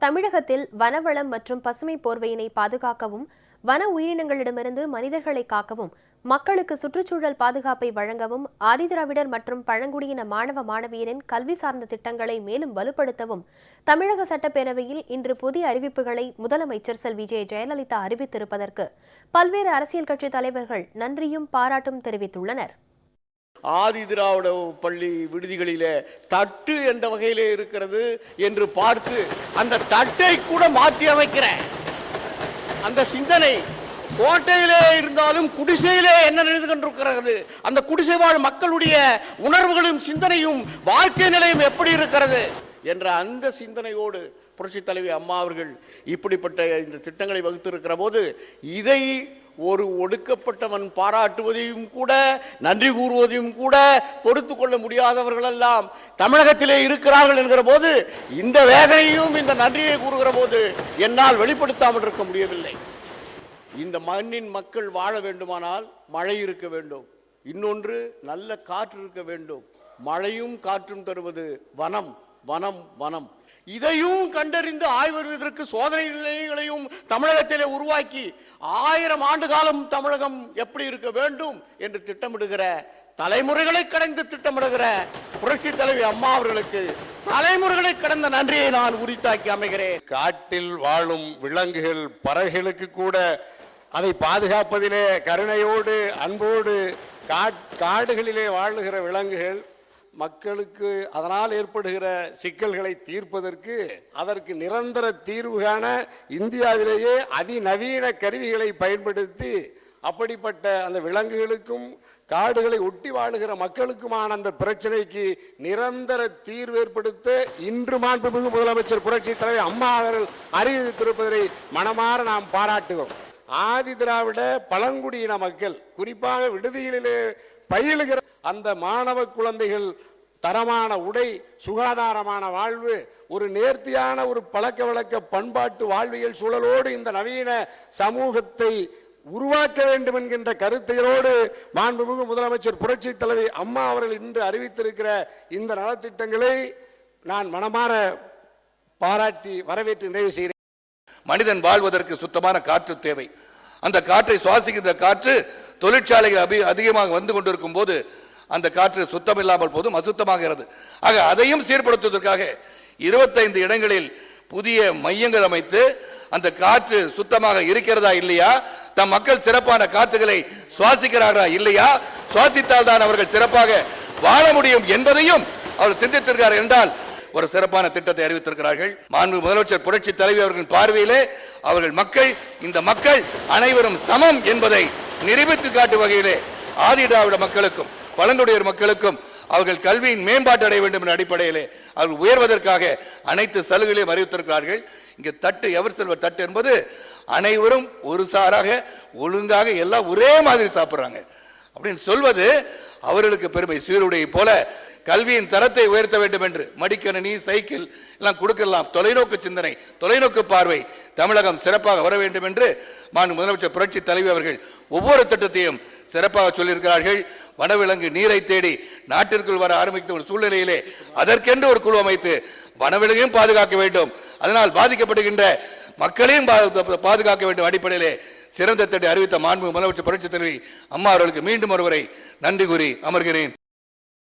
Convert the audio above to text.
தமிழகத்தில் வனவளம் மற்றும் பசுமை போர்வையினை பாதுகாக்கவும் வன உயிரினங்களிடமிருந்து மனிதர்களை காக்கவும் மக்களுக்கு சுற்றுச்சூழல் பாதுகாப்பை வழங்கவும் ஆதிதிராவிடர் மற்றும் பழங்குடியின மாணவ மாணவியரின் கல்வி சார்ந்த திட்டங்களை மேலும் வலுப்படுத்தவும் தமிழக சட்டப்பேரவையில் இன்று புதிய அறிவிப்புகளை முதலமைச்சர் செல்வி ஜெயலலிதா அறிவித்திருப்பதற்கு பல்வேறு அரசியல் கட்சி தலைவர்கள் நன்றியும் பாராட்டும் தெரிவித்துள்ளனர். ஆதி திராவிட பள்ளி விடுதிகளிலே தட்டு எந்த வகையிலே இருக்கிறது என்று பார்த்து அந்த தட்டை கூட மாற்றி அமைக்கிற அந்த சிந்தனை கோட்டையிலே இருந்தாலும் குடிசையிலே என்ன நடந்து கொண்டிருக்கிறது, அந்த குடிசை வாழ் மக்களுடைய உணர்வுகளும் சிந்தனையும் வாழ்க்கை நிலையும் எப்படி இருக்கிறது என்ற அந்த சிந்தனையோடு புரட்சி தலைவி அம்மா அவர்கள் இப்படிப்பட்ட இந்த திட்டங்களை வகுத்திருக்கிற போது இதை ஒரு ஒடுக்கப்பட்டவன் பாராட்டுவதையும் கூட நன்றி கூறுவதையும் கூட பொறுத்து கொள்ள முடியாதவர்கள் எல்லாம் தமிழகத்திலே இருக்கிறார்கள் என்கிற போது இந்த வேதனையும் இந்த நன்றியை கூறுகிற போது என்னால் வெளிப்படுத்தாமல் இருக்க முடியவில்லை. இந்த மண்ணின் மக்கள் வாழ வேண்டுமானால் மழை இருக்க வேண்டும், இன்னொன்று நல்ல காற்று இருக்க வேண்டும். மழையும் காற்றும் தருவது வனம், வனம், வனம். இதையும் கண்டறிந்து ஆய்வதற்கு சோதனை நிலையங்களையும் தமிழகத்திலே உருவாக்கி 1000 ஆண்டு காலம் தமிழகம் எப்படி இருக்க வேண்டும் என்று திட்டமிடுகிற, தலைமுறைகளை கடந்து திட்டமிடுகிற புரட்சி தலைவி அம்மா அவர்களுக்கு தலைமுறைகளை கடந்த நன்றியை நான் உரித்தாக்கி அமைகிறேன். காட்டில் வாழும் விலங்குகள், பறவைகளுக்கு கூட அதை பாதுகாப்பதிலே கருணையோடு அன்போடு காடுகளிலே வாழுகிற விலங்குகள் மக்களுக்கு அதனால் ஏற்படுகிற சிக்கல்களை தீர்ப்பதற்கு அதற்கு நிரந்தர தீர்வு காண இந்தியாவிலேயே அதிநவீன கருவிகளை பயன்படுத்தி அப்படிப்பட்ட அந்த விலங்குகளுக்கும் காடுகளை ஒட்டி வாழுகிற மக்களுக்குமான அந்த பிரச்சனைக்கு நிரந்தர தீர்வு ஏற்படுத்த இன்று மாண்புமிகு முதலமைச்சர் புரட்சி தலைவர் அம்மா அவர்கள் அறிவித்திருப்பதை மனமாற நாம் பாராட்டுகிறோம். ஆதி திராவிட பழங்குடியின மக்கள் குறிப்பாக விடுதிகளிலே பயிலுகிற அந்த மாணவ குழந்தைகள் தரமான உடை, சுகாதாரமான வாழ்வு, ஒரு நேர்த்தியான ஒரு பழக்க வழக்க பண்பாட்டு வாழ்வியல் சூழலோடு இந்த நவீன சமூகத்தை உருவாக்க வேண்டும் என்கின்ற கருத்தையோடு மாண்புமிகு முதலமைச்சர் புரட்சி தலைவி அம்மா அவர்கள் இன்று அறிவித்திருக்கிற இந்த நலத்திட்டங்களை நான் மனமாற பாராட்டி வரவேற்று நிறைவு செய்கிறேன். மனிதன் வாழ்வதற்கு சுத்தமான காற்று தேவை. அந்த காற்றை சுவாசிக்கின்ற காற்று தொழிற்சாலைகள் அதிகமாக வந்து கொண்டிருக்கும் போது அந்த காற்று சுத்தம் இல்லாமல் போதும் அசுத்தமாகிறது. ஆக அதையும் சீர்படுத்துவதற்காக 25 இடங்களில் புதிய மையங்கள் அமைத்து அந்த காற்று சுத்தமாக இருக்கிறதா இல்லையா, தம் மக்கள் சிறப்பான காற்றுகளை சுவாசிக்கிறார்களா இல்லையா, சுவாசித்தால் தான் அவர்கள் சிறப்பாக வாழ முடியும் என்பதையும் அவர்கள் சிந்தித்திருக்கிறார்கள் என்றால் ஒரு சிறப்பான திட்டத்தை அறிவித்திருக்கிறார்கள். மாண்பு முதலமைச்சர் புரட்சி தலைவி அவர்களின் பார்வையிலே அவர்கள் மக்கள், இந்த மக்கள் அனைவரும் சமம் என்பதை நிரூபித்து காட்டும் வகையிலே ஆதி திராவிட மக்களுக்கும் பழங்குடியினர் மக்களுக்கும் அவர்கள் கல்வியின் மேம்பாட்டு அடைய வேண்டும் என்ற அடிப்படையிலே அவர்கள் உயர்வதற்காக அனைத்து சலுகைகளையும் அறிவித்திருக்கிறார்கள். இங்கே தட்டு எவர் செல்வர் தட்டு என்பது அனைவரும் ஒரு சாராக ஒழுங்காக எல்லாம் ஒரே மாதிரி சாப்பிட்றாங்க அப்படின்னு சொல்வது அவர்களுக்கு பெருமை. சீருடை போல கல்வியின் தரத்தை உயர்த்த வேண்டும் என்று மடிக்கணினி, சைக்கிள் எல்லாம் கொடுக்கலாம். தொலைநோக்கு சிந்தனை, தொலைநோக்கு பார்வை தமிழகம் சிறப்பாக வர வேண்டும் என்று மாண்பு முதலமைச்சர் புரட்சி தலைவி அவர்கள் ஒவ்வொரு திட்டத்தையும் சிறப்பாக சொல்லியிருக்கிறார்கள். வனவிலங்கு நீரை தேடி நாட்டிற்குள் வர ஆரம்பித்த ஒரு சூழ்நிலையிலே அதற்கென்று ஒரு குழு அமைத்து வனவிலங்கையும் பாதுகாக்க வேண்டும், அதனால் பாதிக்கப்படுகின்ற மக்களையும் பாதுகாக்க வேண்டும் அடிப்படையிலே சிறந்த திட்டத்தை அறிவித்த மாண்பு முதலமைச்சர் புரட்சி தலைவி அம்மா அவர்களுக்கு மீண்டும் ஒருவரை நன்றி கூறி அமர்கிறேன்.